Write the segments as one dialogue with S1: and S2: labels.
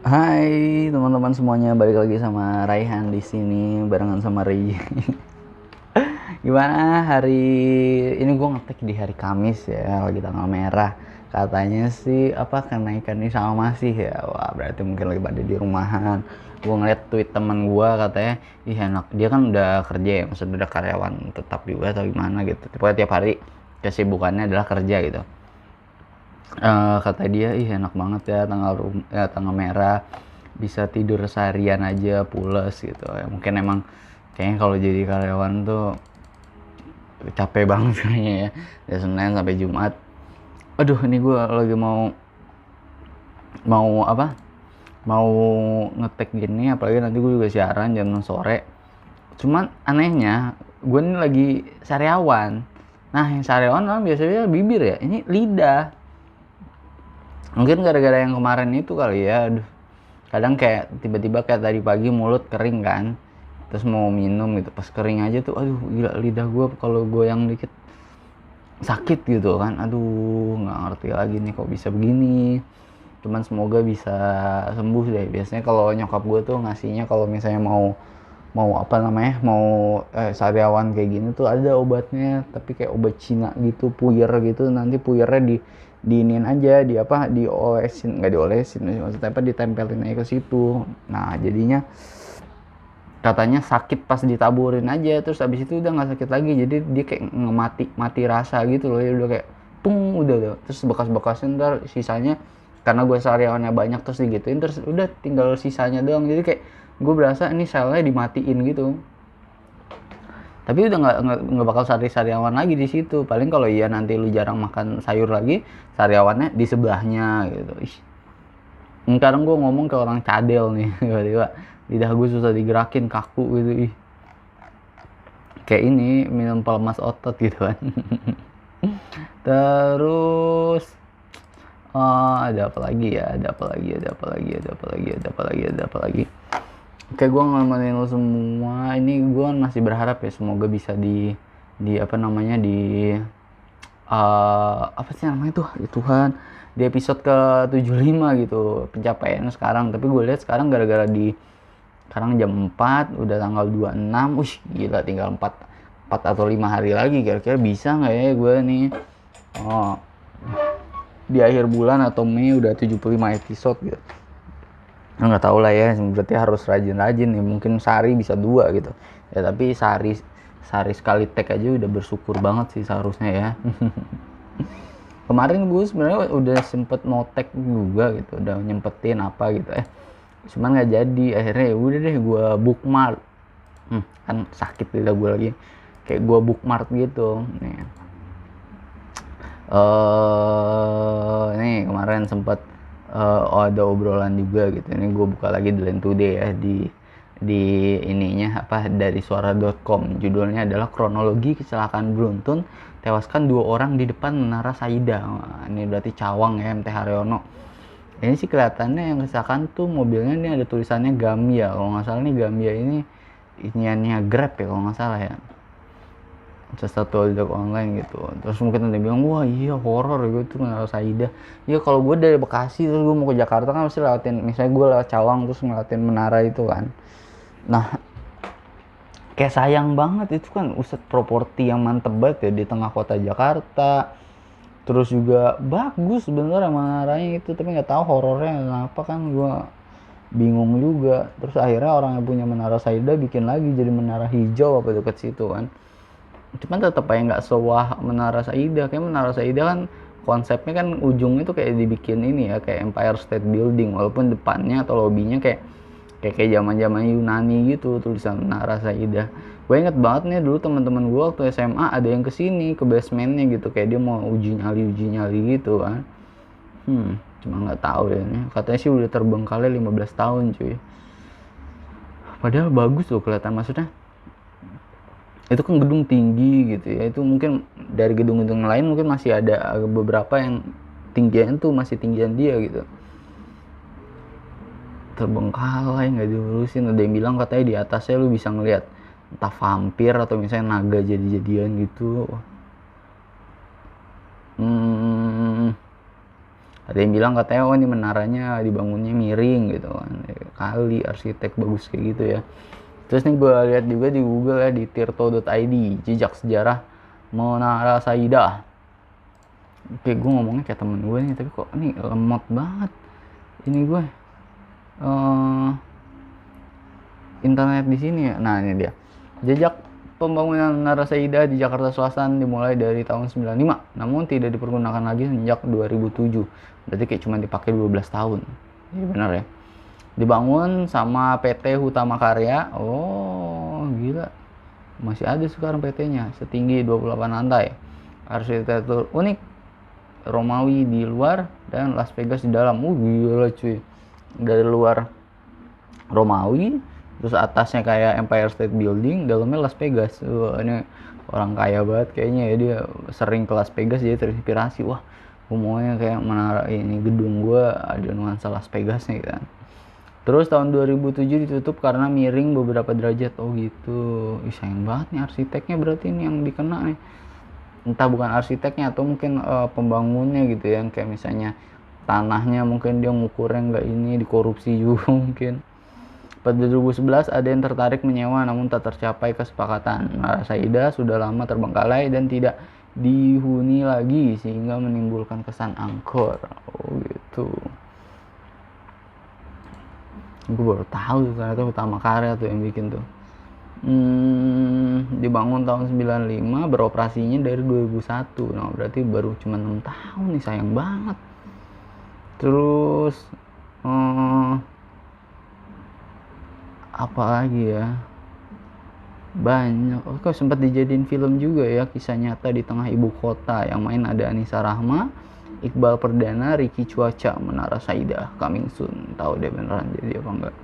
S1: Hai teman-teman semuanya, balik lagi sama Raihan di sini barengan sama Ri. Gimana hari ini? Gue ngetek di hari Kamis ya, lagi tanggal merah. Katanya sih apa kenaikan ini sama masih ya. Wah, berarti mungkin lagi pada di rumahan. Gue ngeliat tweet teman gue katanya, ih enak. Dia kan udah kerja ya, maksudnya udah karyawan tetap juga atau gimana gitu. Pokoknya tiap hari kesibukannya adalah kerja gitu. Kata dia, ih enak banget ya tanggal merah, bisa tidur seharian aja pules gitu ya. Mungkin emang kayaknya kalau jadi karyawan tuh capek banget kayaknya ya, dari Senin sampai Jumat. Aduh, ini gue lagi mau mau apa mau ngetek gini, apalagi nanti gue juga siaran jam 6 sore. Cuman anehnya gue ini lagi sariawan. Nah, yang sariawan kan biasanya bibir ya, ini lidah. Mungkin gara-gara yang kemarin itu kali ya. Aduh, kadang kayak tiba-tiba kayak tadi pagi mulut kering kan, terus mau minum gitu, pas kering aja tuh aduh gila, lidah gue kalau goyang dikit sakit gitu kan. Aduh, nggak ngerti lagi nih kok bisa begini. Cuman semoga bisa sembuh deh. Biasanya kalau nyokap gue tuh ngasihnya kalau misalnya mau mau apa namanya mau sariawan kayak gini tuh ada obatnya, tapi kayak obat Cina gitu, puyer gitu. Nanti puyernya diinin aja, di apa, diolesin, nggak diolesin maksudnya apa, ditempelin aja ke situ. Nah jadinya katanya sakit pas ditaburin aja, terus abis itu udah nggak sakit lagi, jadi dia kayak mati rasa gitu loh ya, udah kayak tung udah tuh. Terus bekas-bekasnya ntar sisanya, karena gue sariawannya banyak terus digituin, terus udah tinggal sisanya doang, jadi kayak gue berasa ini selnya dimatiin gitu. Tapi udah nggak bakal sariawan lagi di situ. Paling kalau iya nanti lu jarang makan sayur lagi, sariawannya di sebelahnya gitu. Ih, sekarang gue ngomong ke orang cadel nih, tiba-tiba lidah gue susah digerakin, kaku gitu. Ih, kayak ini minum pelemas otot gitu kan. Terus ada apa lagi ya, ada apa lagi. Oke, gue ngamanin lo semua. Ini gue masih berharap ya, semoga bisa di apa namanya, di apa sih namanya tuh ya Tuhan, di episode ke 75 gitu pencapaian sekarang. Tapi gue lihat sekarang gara-gara di sekarang jam 4 udah tanggal 26. Wih gila, tinggal 4 atau 5 hari lagi, kira-kira bisa nggak ya gue nih oh, di akhir bulan atau Mei udah 75 episode gitu. Nggak tahu lah ya, berarti harus rajin-rajin nih, mungkin sehari bisa 2 gitu ya. Tapi sehari sehari sekali tag aja udah bersyukur banget sih seharusnya ya. Kemarin gue sebenarnya udah sempet mau tag juga gitu, udah nyempetin apa gitu cuman nggak jadi. Akhirnya ya udah deh, gue bookmark. Kan sakit lidah gue lagi, kayak gue bookmark gitu nih. Nih kemarin sempet ada obrolan juga gitu. Ini gue buka lagi di Line Today ya, di ininya apa, dari suara.com. Judulnya adalah kronologi kecelakaan beruntun, tewaskan 2 orang di depan Menara Saida. Wah, ini berarti Cawang ya, MT Haryono. Ini sih kelihatannya yang kecelakaan tuh mobilnya ini ada tulisannya Gambia. Kalau nggak salah nih Gambia ini iniannya Grab ya kalau nggak salah ya, satu ojek online gitu. Terus mungkin ada yang bilang wah iya horor gitu Menara Saida. Ya kalau gue dari Bekasi terus gue mau ke Jakarta kan pasti lewatin, misalnya gue lewat Cawang terus ngeliatin menara itu kan. Nah kayak sayang banget, itu kan uset properti yang mantep banget ya di tengah kota Jakarta. Terus juga bagus sebenarnya menaranya itu, tapi nggak tahu horornya kenapa, kan gue bingung juga. Terus akhirnya orang yang punya Menara Saida bikin lagi jadi menara hijau apa deket situ kan. Cuman tetap aja nggak sewah Menara Saida. Kayak Menara Saida kan konsepnya kan ujungnya tuh kayak dibikin ini ya, kayak Empire State Building, walaupun depannya atau lobbynya kayak zaman-zaman Yunani gitu, tulisan Menara Saida. Gue inget banget nih dulu teman-teman gue waktu SMA ada yang kesini ke basementnya gitu, kayak dia mau uji nyali gitu kan. Cuma nggak tahu deh ini, katanya sih udah terbengkalai 15 tahun cuy. Padahal bagus tuh kelihatan, maksudnya itu kan gedung tinggi gitu ya. Itu mungkin dari gedung-gedung lain mungkin masih ada beberapa yang tinggian tuh masih tinggian dia gitu, terbengkalai nggak diurusin. Ada yang bilang katanya di atasnya lu bisa ngelihat entah vampir atau misalnya naga jadi-jadian gitu. Ada yang bilang katanya oh ini menaranya dibangunnya miring gitu kan, kali arsitek bagus kayak gitu ya. Terus nih gue lihat juga di Google ya, di tirto.id, jejak sejarah Menara Saidah. Kayak gue ngomongnya kayak temen gue nih, tapi kok ini lemot banget ini gue internet di sini ya. Nah ini dia, jejak pembangunan Menara Saidah di Jakarta Selatan dimulai dari tahun 95, namun tidak dipergunakan lagi sejak 2007. Berarti kayak cuma dipakai 12 tahun. Iya benar ya. Dibangun sama PT Hutama Karya. Oh, gila. Masih ada sekarang PT-nya, setinggi 28 lantai. Arsitektur unik, Romawi di luar dan Las Vegas di dalam. Gila cuy. Dari luar Romawi, terus atasnya kayak Empire State Building, dalamnya Las Vegas. Wah, ini orang kaya banget kayaknya ya, dia sering ke Las Vegas jadi terinspirasi. Wah, gue maunya kayak menara ini, gedung gue ada nuansa Las Vegas nih kan. Terus tahun 2007 ditutup karena miring beberapa derajat. Oh gitu. Ih, sayang banget nih arsiteknya, berarti ini yang dikena nih. Entah bukan arsiteknya atau mungkin pembangunnya gitu ya, kayak misalnya tanahnya mungkin dia ngukurnya nggak ini, dikorupsi juga mungkin. Pada 2011 ada yang tertarik menyewa namun tak tercapai kesepakatan. Menara Saidah sudah lama terbengkalai dan tidak dihuni lagi sehingga menimbulkan kesan angkor. Oh gitu. Gue baru tahu ternyata Hutama Karya tuh yang bikin tuh. Dibangun tahun 95, beroperasinya dari 2001. Nah berarti baru cuma 6 tahun nih, sayang banget. Terus apa lagi ya, banyak. Kok sempat dijadiin film juga ya, kisah nyata di tengah ibu kota, yang main ada Anissa Rahma, Iqbal Perdana, Ricky Cuaca. Menara Saidah coming soon. Tahu deh beneran jadi apa enggak.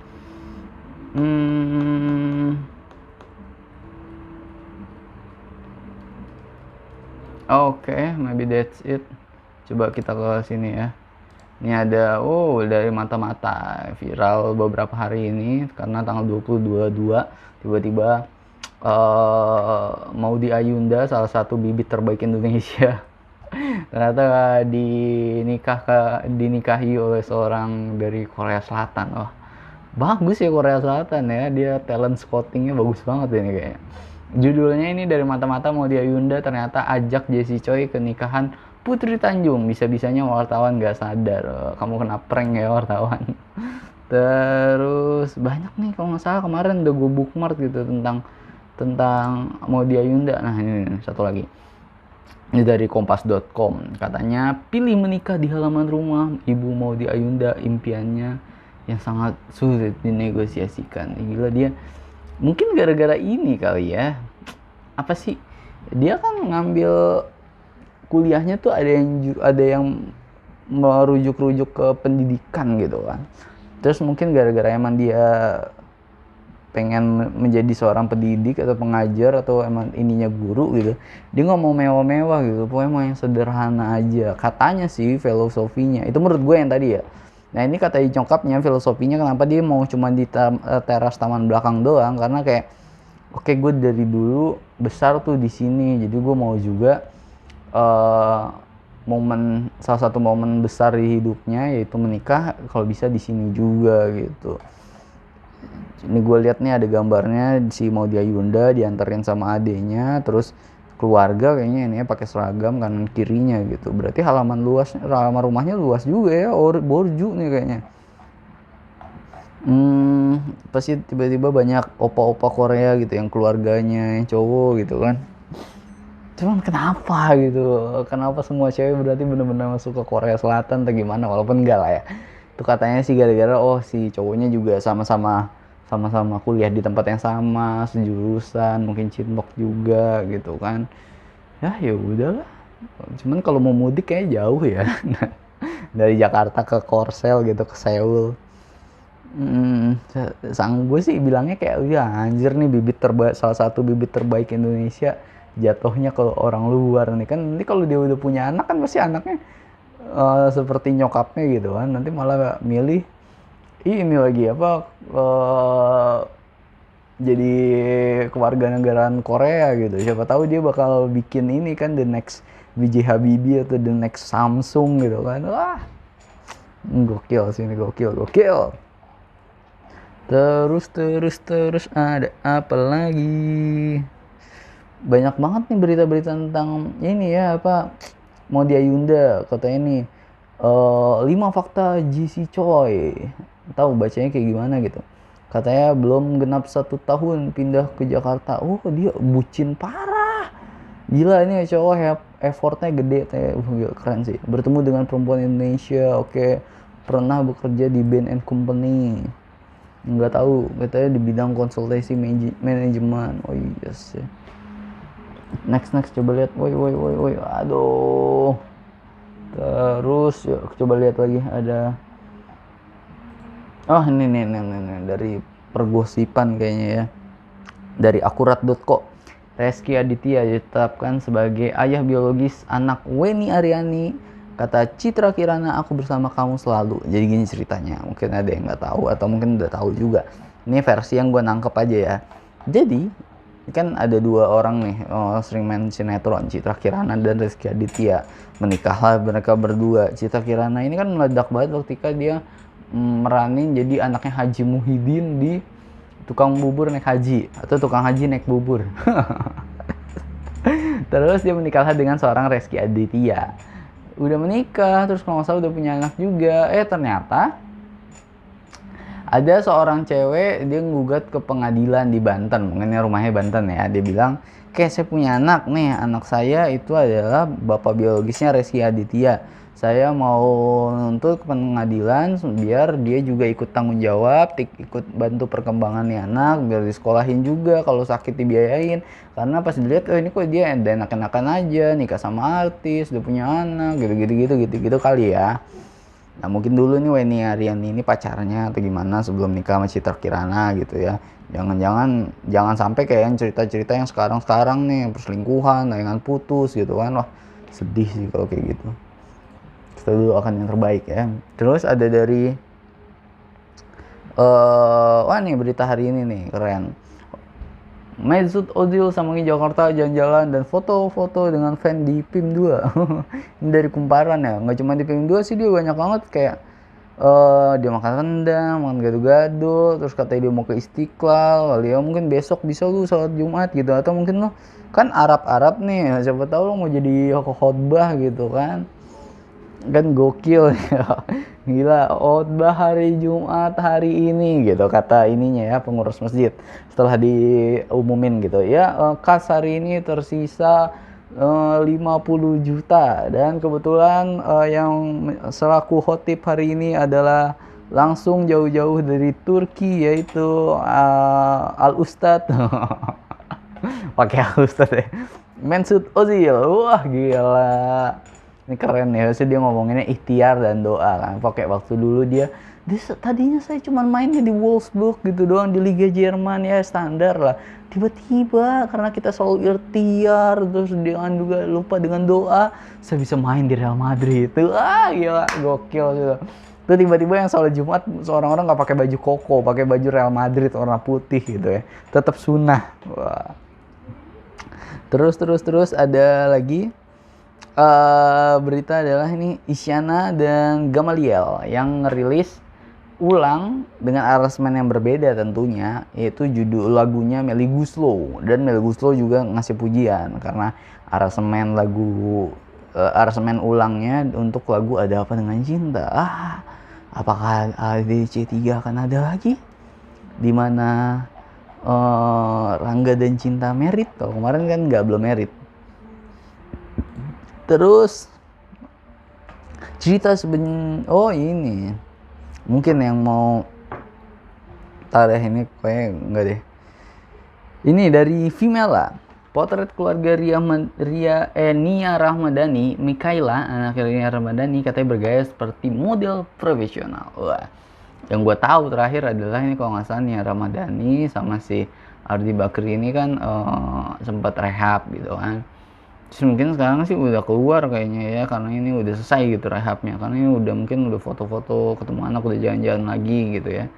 S1: Oke, maybe that's it. Coba kita ke sini ya. Ini ada, dari mata-mata viral beberapa hari ini karena tanggal 22 tiba-tiba Maudy Ayunda, salah satu bibit terbaik Indonesia, ternyata dinikahi oleh seorang dari Korea Selatan. Wah, bagus ya Korea Selatan ya, dia talent scoutingnya bagus banget ini kayaknya. Judulnya ini dari mata-mata, Maudy Ayunda ternyata ajak Jessie Choi ke nikahan Putri Tanjung. Bisa-bisanya wartawan gak sadar. Kamu kena prank ya wartawan. Terus banyak nih, kalau nggak salah kemarin udah gue bookmark gitu tentang Maudy Ayunda. Nah ini satu lagi, ini dari kompas.com, katanya pilih menikah di halaman rumah Ibu Maudy Ayunda, impiannya yang sangat sulit dinegosiasikan. Gila, dia mungkin gara-gara ini kali ya, apa sih, dia kan ngambil kuliahnya tuh ada yang merujuk-rujuk ke pendidikan gitu kan. Terus mungkin gara-gara emang dia pengen menjadi seorang pendidik atau pengajar atau emang ininya guru gitu, dia nggak mau mewah-mewah gitu, pokoknya mau yang sederhana aja katanya sih filosofinya. Itu menurut gue yang tadi ya. Nah ini kata nyokapnya, filosofinya kenapa dia mau cuma di teras taman belakang doang, karena kayak oke, gue dari dulu besar tuh di sini, jadi gue mau juga salah satu momen besar di hidupnya yaitu menikah, kalau bisa di sini juga gitu. Ini gue lihat nih ada gambarnya si Maudy Ayunda dianterin sama adenya, terus keluarga kayaknya ini pakai seragam kanan kirinya gitu. Berarti halaman rumahnya luas juga ya, borju nih kayaknya. Pasti tiba-tiba banyak opa-opa Korea gitu yang keluarganya yang cowok gitu kan. Cuman kenapa gitu, kenapa semua cewek berarti benar-benar masuk ke Korea Selatan atau gimana? Walaupun enggak lah ya, itu katanya sih gara-gara si cowoknya juga sama-sama kuliah di tempat yang sama, sejurusan, mungkin cinlok juga gitu kan. Ya udahlah. Cuman kalau mau mudik kayaknya jauh ya. Dari Jakarta ke Korsel gitu, ke Seoul. Gue sih bilangnya kayak ya anjir nih, salah satu bibit terbaik Indonesia jatuhnya ke orang luar nih kan. Nanti kalau dia udah punya anak kan pasti anaknya seperti nyokapnya gitu kan, nanti malah milih ini lagi jadi kewarganegaraan Korea gitu. Siapa tahu dia bakal bikin ini kan, the next B.J. Habibie atau the next Samsung gitu kan. Wah, Gokil sih ini, gokil. Terus ada apa lagi? Banyak banget nih berita-berita tentang ini ya, apa, Maudy Ayunda katanya nih 5 fakta GC Choi. Tahu bacanya kayak gimana gitu. Katanya belum genap 1 tahun pindah ke Jakarta. Oh, dia bucin parah. Gila ini cowok ya, effortnya gede, gila, keren sih. Bertemu dengan perempuan Indonesia, oke. Pernah bekerja di band and company. Nggak tahu, katanya di bidang konsultasi manajemen. Oh yes ya. Next coba lihat. Woi. Aduh. Terus yuk coba lihat lagi ada. Oh ini nih dari pergosipan kayaknya ya. Dari akurat.co. Reski Aditya ditetapkan sebagai ayah biologis anak Weni Aryani. Kata Citra Kirana, aku bersama kamu selalu. Jadi gini ceritanya, mungkin ada yang nggak tahu atau mungkin udah tahu juga. Ini versi yang gue nangkep aja ya. Jadi kan ada 2 orang nih sering main sinetron, Citra Kirana dan Reski Aditya. Menikahlah mereka berdua. Citra Kirana ini kan meledak banget ketika dia meranin jadi anaknya Haji Muhyiddin di tukang bubur naik haji atau tukang haji naik bubur. Terus dia menikahlah dengan seorang Reski Aditya. Udah menikah, terus kalau nggak salah udah punya anak juga. Ternyata ada seorang cewek, dia ngugat ke pengadilan di Banten, mungkin rumahnya Banten ya. Dia bilang, kayak saya punya anak nih, anak saya itu adalah bapak biologisnya Reski Aditya. Saya mau nuntut ke pengadilan biar dia juga ikut tanggung jawab, ikut bantu perkembangannya anak, biar disekolahin juga, kalau sakit dibiayain. Karena pas dilihat, ini kok dia enak-enakan aja, nikah sama artis, udah punya anak, gitu kali ya. Nah mungkin dulu nih Weni Aryani ini pacarnya atau gimana sebelum nikah sama Citra Kirana gitu ya. Jangan sampai kayak yang cerita-cerita yang sekarang nih, perselingkuhan, dengan putus gitu kan. Wah sedih sih kalau kayak gitu. Kita dulu akan yang terbaik ya. Terus ada dari wah nih berita hari ini nih, keren. Mesut Ozil sama di Jakarta jalan-jalan dan foto-foto dengan fan di PIM 2. Ini dari Kumparan ya, nggak cuma di PIM 2 sih, dia banyak banget kayak dia makan rendang, makan gado-gado, terus katanya dia mau ke Istiqlal, kali ya mungkin besok bisa lu sholat Jumat gitu, atau mungkin lu kan Arab nih, siapa tahu lu mau jadi khotbah gitu kan gokil ya. Gila, khotbah hari Jumat hari ini gitu kata ininya ya, pengurus masjid setelah diumumin gitu ya, kas hari ini tersisa 50 juta dan kebetulan yang selaku khotib hari ini adalah langsung jauh-jauh dari Turki, yaitu Al Ustad. Pakai Al Ustad ya, Mesut Ozil. Wah gila, ini keren ya sih, dia ngomonginnya ikhtiar dan doa kan. Pakai waktu dulu dia tadinya saya cuma mainnya di Wolfsburg gitu doang di Liga Jerman ya, standar lah. Tiba-tiba karena kita selalu ikhtiar terus dengan juga lupa dengan doa, saya bisa main di Real Madrid itu. Gila, gokil gitu. Itu tiba-tiba yang sholat Jumat seorang orang nggak pakai baju koko, pakai baju Real Madrid warna putih gitu ya. Tetap sunnah. Wah. Terus ada lagi berita adalah ini Isyana dan Gamaliel yang ngerilis ulang dengan aransemen yang berbeda tentunya, yaitu judul lagunya Melly Goeslaw, dan Melly Goeslaw juga ngasih pujian karena aransemen ulangnya untuk lagu Ada Apa Dengan Cinta. Apakah ADC3 akan ada lagi di mana Rangga dan Cinta merit? Kalau kemarin kan belum merit. Terus cerita ini mungkin yang mau taruh ini kayak enggak deh. Ini dari Vimela, potret keluarga Nia Rahmadani, Mikaela anak Nia Rahmadani katanya bergaya seperti model profesional. Wah, yang gue tahu terakhir adalah ini kalau nggak salah Nia Rahmadani sama si Ardi Bakri ini kan sempat rehab gitu kan. Terus mungkin sekarang sih udah keluar kayaknya ya, karena ini udah selesai gitu rehabnya, karena ini mungkin udah foto-foto ketemu anak, udah jalan-jalan lagi gitu ya.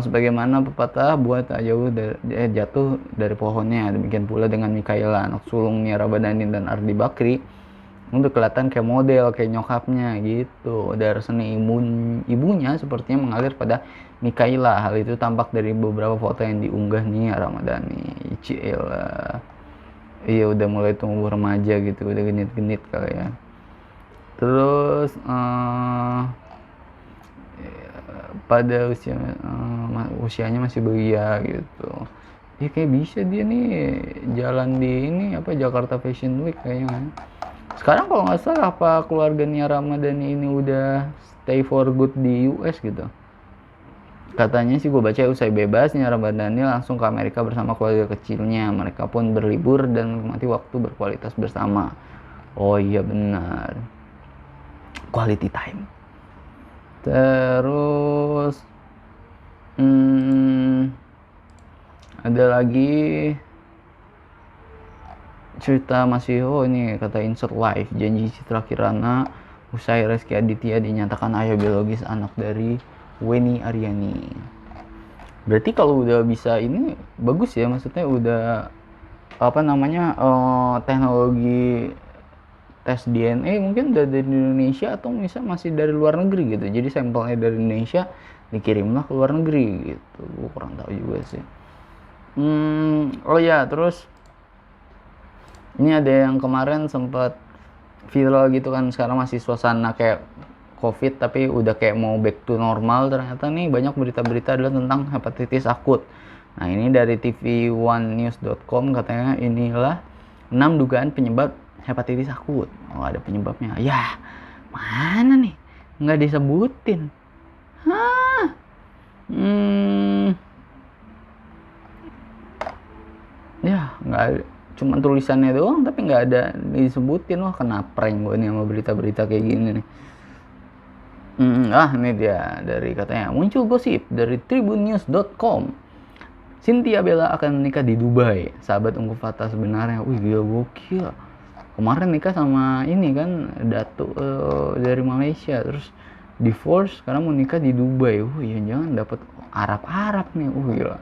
S1: Sebagaimana pepatah buat tak jauh jatuh dari pohonnya, demikian pula dengan Mikaela anak sulung Nia Rahmadani dan Ardi Bakri. udah kelihatan kayak model kayak nyokapnya gitu. Darah seni ibunya sepertinya mengalir pada Mikaela. Hal itu tampak dari beberapa foto yang diunggah nih Ramadhani. Cielah, iya udah mulai tumbuh remaja gitu, udah genit-genit kali ya. Terus pada usianya masih belia gitu. Ya kayak bisa dia nih jalan di ini apa Jakarta Fashion Week kayaknya. Sekarang kalau nggak salah apa keluarga Nia Ramadhani ini udah stay for good di US gitu. Katanya sih gue baca usai bebas Nia Ramadhani langsung ke Amerika bersama keluarga kecilnya. Mereka pun berlibur dan menikmati waktu berkualitas bersama. Oh iya benar, quality time. Terus ada lagi cerita masih ini kata Insert Live, janji Citra Kirana usai Rezky Aditya dinyatakan ayah biologis anak dari Weni Aryani. Berarti kalau udah bisa ini bagus ya, maksudnya udah apa namanya teknologi tes DNA mungkin udah dari Indonesia atau misalnya masih dari luar negeri gitu. Jadi sampelnya dari Indonesia dikirimlah ke luar negeri gitu. Gue kurang tahu juga sih. Oh ya, terus ini ada yang kemarin sempat viral gitu kan, sekarang masih suasana kayak COVID tapi udah kayak mau back to normal. Ternyata nih banyak berita-berita adalah tentang hepatitis akut. Nah ini dari tv1news.com katanya inilah 6 dugaan penyebab hepatitis akut. Oh ada penyebabnya. Ya mana nih? Nggak disebutin. Hah? Ya nggak ada. Cuma tulisannya doang tapi nggak ada disebutin. Wah kena prank gue nih sama berita-berita kayak gini nih. Ini dia dari katanya muncul gosip dari tribunnews.com. Cynthia Bella akan menikah di Dubai. Sahabat Unggu Fata sebenarnya. Wih gila gokil. Kemarin nikah sama ini kan Datuk dari Malaysia, terus divorce, sekarang mau nikah di Dubai. Ya jangan dapat Arab nih. Gila.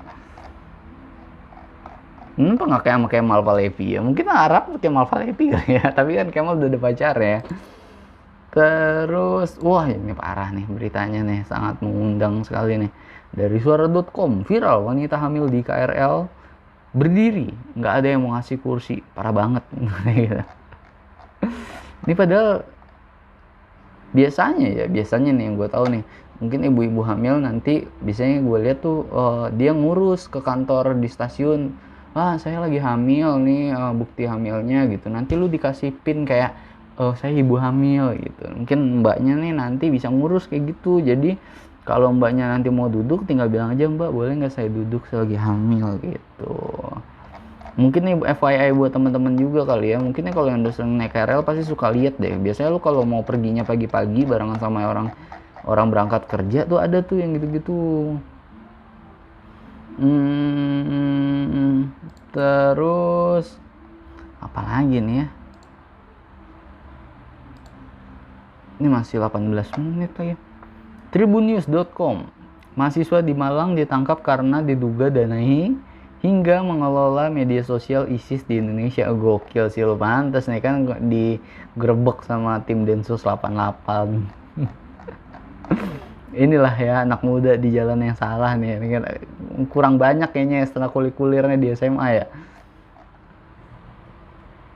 S1: Kenapa nggak kayak sama Kemal Palevi ya? Mungkin Arab Kemal Palevi kali ya. Tapi kan Kemal udah ada pacar ya. Terus, wah ini parah nih beritanya nih, sangat mengundang sekali nih. Dari suara.com, viral wanita hamil di KRL berdiri, nggak ada yang mau ngasih kursi, parah banget. Ini padahal biasanya nih yang gue tahu nih, mungkin ibu-ibu hamil nanti biasanya gue lihat tuh dia ngurus ke kantor di stasiun. Saya lagi hamil nih, bukti hamilnya gitu. Nanti lu dikasih pin kayak saya ibu hamil gitu. Mungkin mbaknya nih nanti bisa ngurus kayak gitu. Jadi kalau mbaknya nanti mau duduk tinggal bilang aja, mbak boleh nggak saya duduk, saya lagi hamil gitu. Mungkin nih FYI buat teman-teman juga kali ya. Mungkin kalau yang udah sering naik KRL pasti suka lihat deh. Biasanya lu kalau mau perginya pagi-pagi barengan sama orang berangkat kerja tuh ada tuh yang gitu-gitu. Terus apa lagi nih ya? Ini masih 18 menit lagi. Tribunnews.com. Mahasiswa di Malang ditangkap karena diduga danai hingga mengelola media sosial ISIS di Indonesia. Gokil sih, lu pantas nih kan digerebek sama tim Densus 88. Inilah ya anak muda di jalan yang salah nih. Ini kan kurang banyak kayaknya setelah kulikulirnya di SMA ya.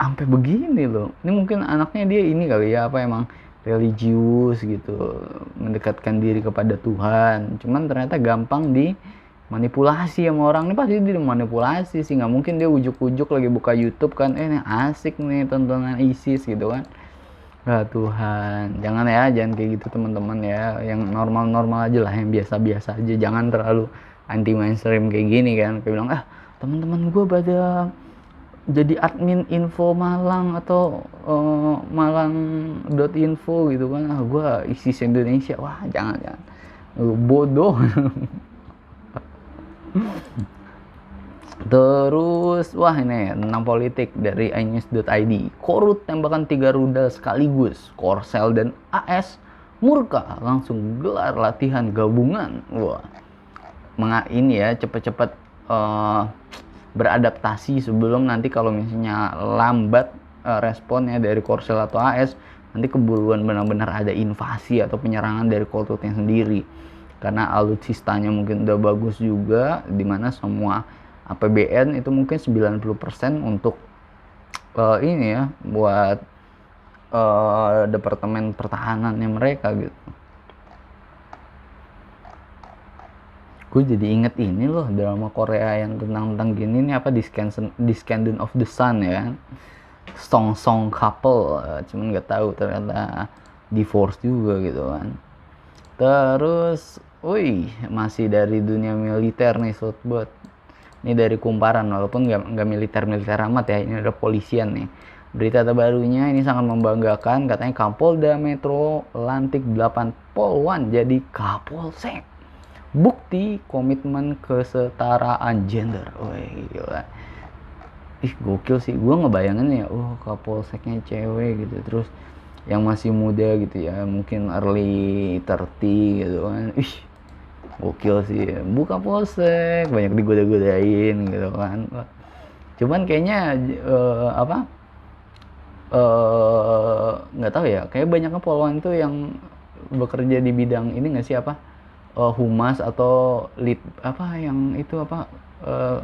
S1: Sampai begini loh. Ini mungkin anaknya dia ini kali ya, apa emang religius gitu, mendekatkan diri kepada Tuhan. Cuman ternyata gampang dimanipulasi sama orang. Ini pasti dimanipulasi sih, nggak mungkin dia ujuk-ujuk lagi buka YouTube kan, ini asik nih tontonan ISIS gitu kan. Tuhan, jangan kayak gitu teman-teman ya. Yang normal-normal aja lah, yang biasa-biasa aja. Jangan terlalu anti mainstream kayak gini kan. Kayak bilang teman-teman gue pada jadi admin info Malang atau malang.info gitu kan. Gue ISIS Indonesia. Wah jangan bodoh. Terus ini tentang politik dari inews.id. Korut tembakan 3 rudal sekaligus. Korsel dan AS murka langsung gelar latihan gabungan. Wah ini ya cepet-cepet beradaptasi sebelum nanti kalau misalnya lambat responnya dari Korsel atau AS, nanti kebuluan benar-benar ada invasi atau penyerangan dari Koltutnya sendiri. Karena alutsistanya mungkin udah bagus juga, dimana semua APBN itu mungkin 90% untuk ini ya, buat departemen pertahanannya mereka gitu. Gue jadi inget ini loh, drama Korea yang tentang gini nih, apa, Descendant of the Sun ya kan, Song couple, cuman nggak tahu ternyata divorce juga gitu kan. Terus, masih dari dunia militer nih sobat. Ini dari Kumparan, walaupun nggak militer amat ya, ini ada polisian nih. Berita terbarunya ini sangat membanggakan, katanya Kapolda Metro Lantik 8 Polwan jadi Kapolsek. Bukti komitmen kesetaraan gender. Gila. Ih, gokil sih. Gue ngebayangin ya, Kapolseknya cewek gitu. Terus yang masih muda gitu ya, mungkin early 30 gitu kan. Ih, gokil sih. Bu Kapolsek, banyak digoda-godain gitu kan. Cuman kayaknya nggak tahu ya, kayak banyak Polwan itu yang bekerja di bidang ini nggak sih, humas atau lead yang itu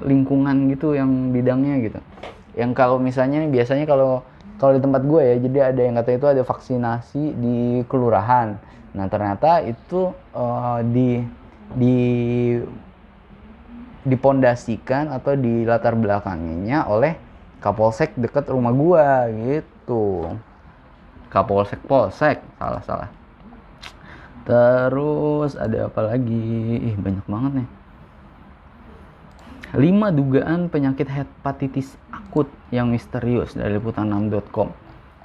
S1: lingkungan gitu, yang bidangnya gitu. Yang kalau misalnya nih, biasanya kalau di tempat gue ya, jadi ada yang katanya itu ada vaksinasi di kelurahan. Nah ternyata itu dipondasikan atau dilatar belakanginya oleh Kapolsek dekat rumah gue gitu. Kapolsek salah. Terus ada apa lagi? Banyak banget nih. 5 dugaan penyakit hepatitis akut yang misterius dari liputan6.com.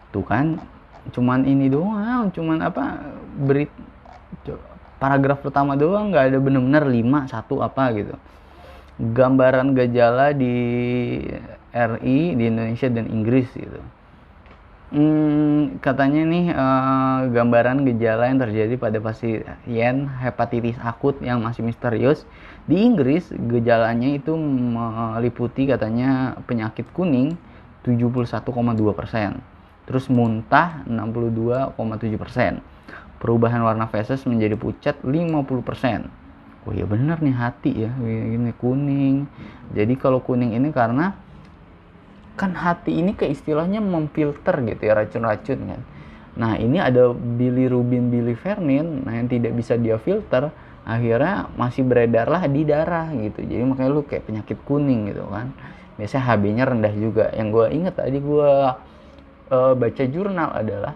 S1: Tuh kan, cuman ini doang, paragraf pertama doang, nggak ada bener-bener 5 satu apa gitu. Gambaran gejala di RI, di Indonesia dan Inggris gitu. Katanya nih, gambaran gejala yang terjadi pada pasien hepatitis akut yang masih misterius. Di Inggris gejalanya itu meliputi katanya penyakit kuning 71,2%, terus muntah 62,7%, perubahan warna feses menjadi pucat 50%. Oh ya bener nih, hati ya ini kuning. Jadi kalau kuning ini karena kan hati ini ke istilahnya memfilter gitu ya racun-racun kan. Nah ini ada bilirubin bilivernin, nah yang tidak bisa dia filter, akhirnya masih beredarlah di darah gitu. Jadi makanya lu kayak penyakit kuning gitu kan. Biasanya HB-nya rendah juga. Yang gue inget tadi gue baca jurnal adalah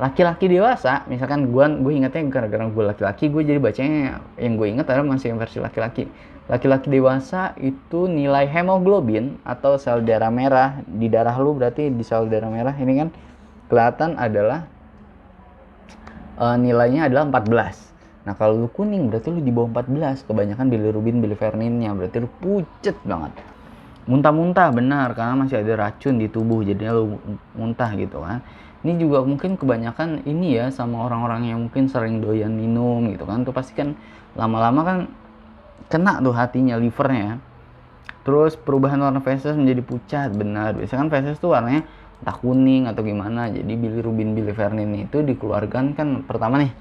S1: laki-laki dewasa, misalkan gue ingatnya gara-gara gue laki-laki, gue jadi bacanya yang gue ingat adalah masih yang versi laki-laki. Laki-laki dewasa itu nilai hemoglobin atau sel darah merah di darah lu, berarti di sel darah merah ini kan kelihatan adalah nilainya adalah 14. Nah kalau lu kuning berarti lu di bawah 14, kebanyakan bilirubin biliverninnya, berarti lu pucet banget. Muntah-muntah benar, karena masih ada racun di tubuh, jadinya lu muntah gitu kan. Ini juga mungkin kebanyakan ini ya sama orang-orang yang mungkin sering doyan minum gitu kan, tuh pasti kan lama-lama kan kena tuh hatinya, livernya. Terus perubahan warna feses menjadi pucat, benar. Biasanya kan feses tuh warnanya entah kuning atau gimana. Jadi bilirubin bilivernin itu dikeluarkan kan pertama nih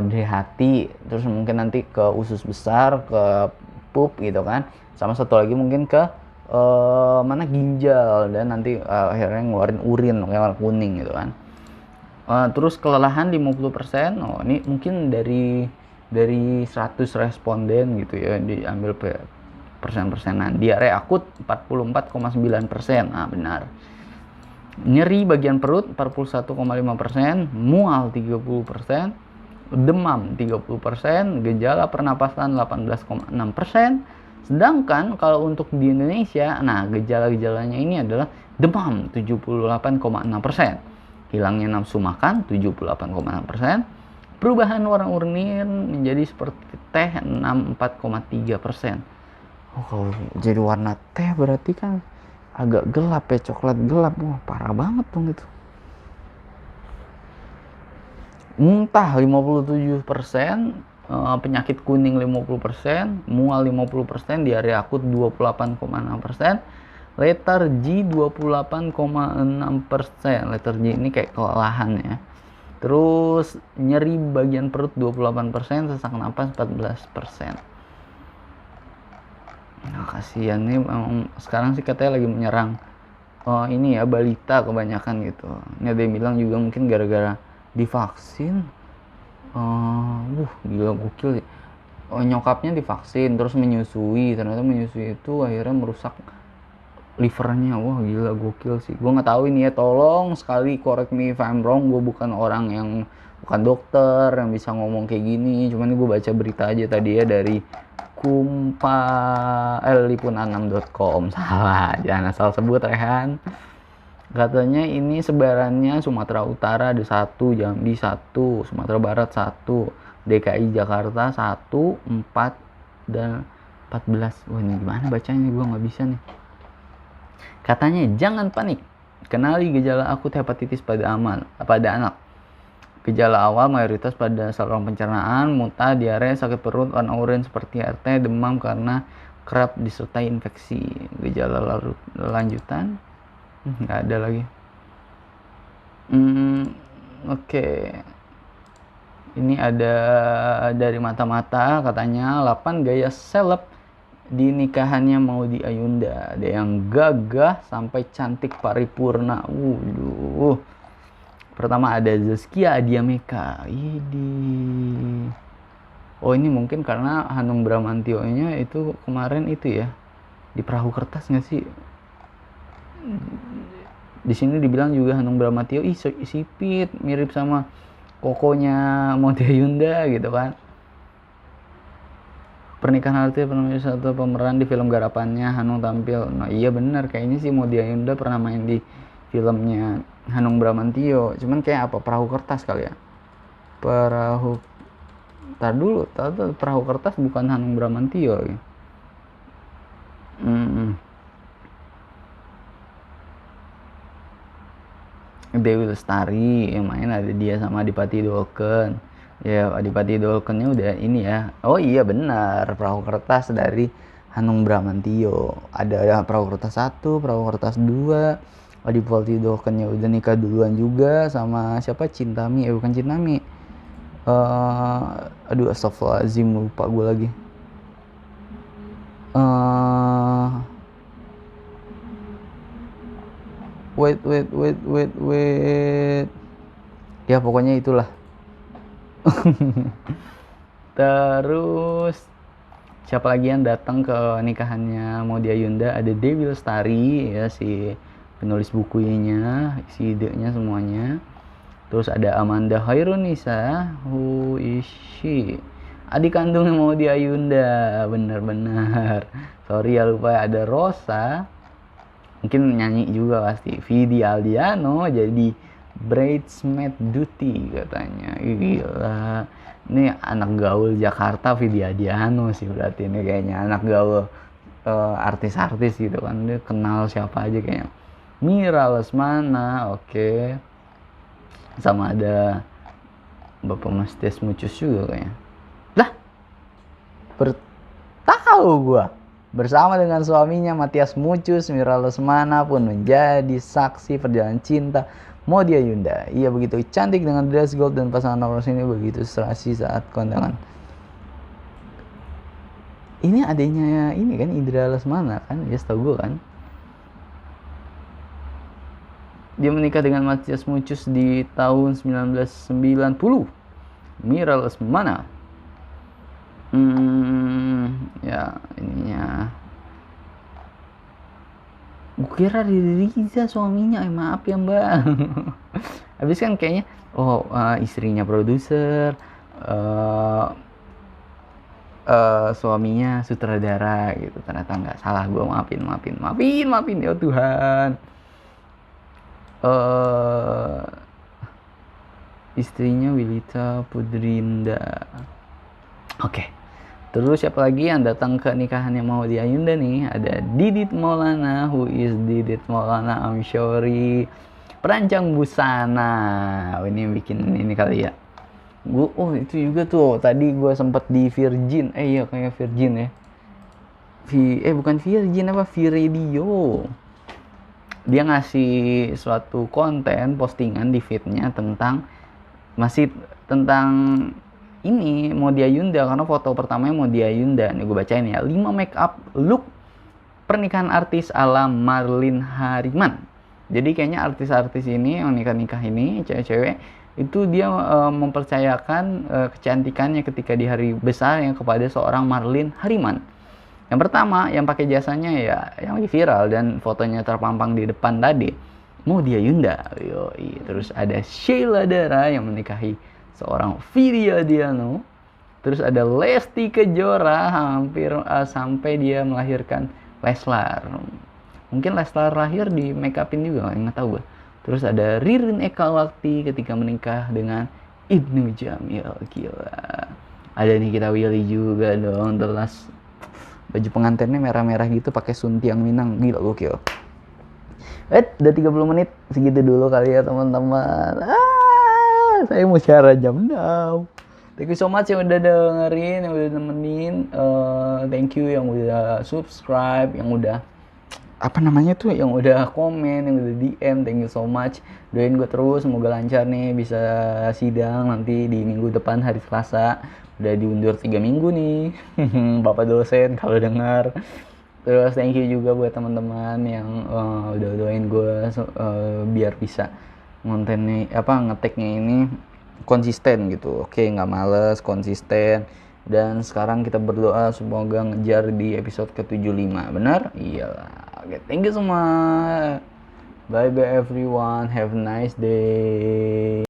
S1: dari hati, terus mungkin nanti ke usus besar, ke pup gitu kan. Sama satu lagi mungkin ke ginjal, dan nanti akhirnya ngeluarin urin kayak warna kuning gitu kan. Terus kelelahan 50%. Ini mungkin dari 100 responden gitu ya, diambil persen-persenan. Diare akut 44,9%. Benar. Nyeri bagian perut 41,5%, mual 30%, demam 30%, gejala pernapasan 18,6%. Sedangkan kalau untuk di Indonesia, nah gejala-gejalanya ini adalah demam 78,6%, hilangnya nafsu makan 78,6%, perubahan warna urine menjadi seperti teh 64,3%. Kalau jadi warna teh berarti kan agak gelap ya, coklat gelap. Wah parah banget dong itu. Muntah 57%, penyakit kuning 50%, mual 50%, diare akut 28,6%, Letargi 28,6%. Letargi ini kayak kelelahan ya. Terus nyeri bagian perut 28%, sesak napas 14%. Nah, kasihan nih, memang sekarang sih katanya lagi menyerang ini ya, balita kebanyakan gitu. Ini ada yang bilang juga mungkin gara-gara divaksin. Gila gokil. Nyokapnya divaksin terus menyusui, ternyata menyusui itu akhirnya merusak livernya. Wah gila gokil sih. Gue nggak tahu ini ya, tolong sekali correct me if I'm wrong. Gue bukan orang yang, bukan dokter yang bisa ngomong kayak gini. Cuman gue baca berita aja tadi ya dari lipunan6.com. Salah, jangan asal sebut Rehan. Katanya ini sebarannya Sumatera Utara ada 1, Jambi 1, Sumatera Barat 1, DKI Jakarta 1, 4, dan 14. Wah ini gimana bacanya, gue nggak bisa nih. Katanya jangan panik, kenali gejala akut hepatitis pada anak. Gejala awal mayoritas pada saluran pencernaan, muntah, diare, sakit perut, warna oranye seperti RT, demam karena kerap disertai infeksi. Gejala lanjutan nggak ada lagi. Oke. Ini ada dari mata-mata, katanya 8 gaya seleb di nikahannya Maudy Ayunda. Ada yang gagah sampai cantik paripurna. Pertama ada Zaskia Adiameka. Oh ini mungkin karena Hanung Bramantio-nya itu kemarin itu ya, di perahu kertas nggak sih? Di sini dibilang juga Hanung Bramantio sipit, mirip sama kokonya Maudy Ayunda gitu kan. Pernikahan artis penulis satu pemeran di film garapannya Hanung tampil. Nah iya benar, kayaknya sih Maudy Ayunda pernah main di filmnya Hanung Bramantio. Cuman kayak apa, perahu kertas kali ya. Perahu kertas bukan Hanung Bramantio ya. Dewi Lestari yang main, ada dia sama Adipati Dolken. Ya Adipati Dolkennya udah ini ya. Oh iya benar, perahu kertas dari Hanung Bramantio. Ada perahu kertas 1, perahu kertas 2. Adipati Dolkennya udah nikah duluan juga sama siapa, Cintami, bukan Cintami. Aduh astagfirullahaladzim, lupa gue lagi. Wait. Ya pokoknya itulah. Terus siapa lagi yang datang ke nikahannya Maudy Ayunda? Ada Dewi Lestari ya, si penulis bukunya, si idenya semuanya. Terus ada Amanda Hairunisa, who is she? Adik kandungnya Maudy Ayunda, benar. Sorry ya lupa. Ada Rosa, mungkin nyanyi juga pasti. Vidi Aldiano jadi bridesmaid duty katanya. Gila, ini anak gaul Jakarta Vidi Aldiano sih berarti. Ini kayaknya anak gaul artis-artis gitu kan, dia kenal siapa aja kayaknya. Mira Lesmana, oke. Sama ada Bapak Matias Mucus juga kayaknya. Lah, bertahu gua. Bersama dengan suaminya Matias Mucus, Mira Lesmana pun menjadi saksi perjalanan cinta Maudy Ayunda. Ia begitu cantik dengan dress gold dan pasangan nomor ini begitu serasi saat kondangan. Ini adanya ini kan, Indra Lesmana kan, ya setahu gue kan. Dia menikah dengan Matias Mucus di tahun 1990. Mira Lesmana. Ya ininya. Gue kira Riri Riza suaminya, maaf ya mbak. Habis kan kayaknya, istrinya produser, suaminya sutradara gitu. Ternyata nggak, salah gue, maafin ya Tuhan. Istrinya Wilita Pudrinda. Oke. Terus siapa lagi yang datang ke nikahannya Maudy Ayunda nih? Ada Didit Maulana. Who is Didit Maulana? I'm sorry. Perancang busana. Ini yang bikin ini kali ya. Itu juga tuh. Tadi gue sempet di Virgin. Iya kayak Virgin ya. Bukan Virgin, apa? V-Radio. dia ngasih suatu konten postingan di feednya tentang masih tentang ini Maudy Ayunda, karena foto pertamanya Maudy Ayunda. Nih gue bacain ya, 5 make up look pernikahan artis ala Marlin Hariman. Jadi kayaknya artis-artis ini yang nikah-nikah ini, cewek-cewek, itu dia mempercayakan kecantikannya ketika di hari besarnya kepada seorang Marlin Hariman. Yang pertama, yang pakai jasanya ya yang lagi viral dan fotonya terpampang di depan tadi, Maudy Ayunda. Yoi. Terus ada Sheila Dara yang menikahi seorang Vidya Diano. Terus ada Lesti Kejora hampir sampai dia melahirkan Leslar. Mungkin Leslar lahir di make upin juga, nggak tahu gue. Terus ada Ririn Eka Wakti ketika menikah dengan Ibnu Jamil. Gila. Ada Nikita Willy juga dong. Terus baju pengantinnya merah-merah gitu pakai suntiang Minang. Gila, gokil. Udah 30 menit. Segitu dulu kali ya teman-teman. Saya mau siaran jam 6. Thank you so much yang udah dengerin, yang udah nemenin. Thank you yang udah subscribe, yang udah yang udah komen, yang udah DM. Thank you so much. Doain gue terus, semoga lancar nih, bisa sidang nanti di minggu depan hari Selasa. Udah diundur 3 minggu nih. Bapak dosen kalau dengar. Terus thank you juga buat teman-teman yang udah doain gue biar bisa ngeteknya ini konsisten gitu. Oke, nggak males, konsisten. Dan sekarang kita berdoa semoga ngejar di episode ke-75. Benar? Iyalah. Oke, thank you semua. Bye bye everyone. Have a nice day.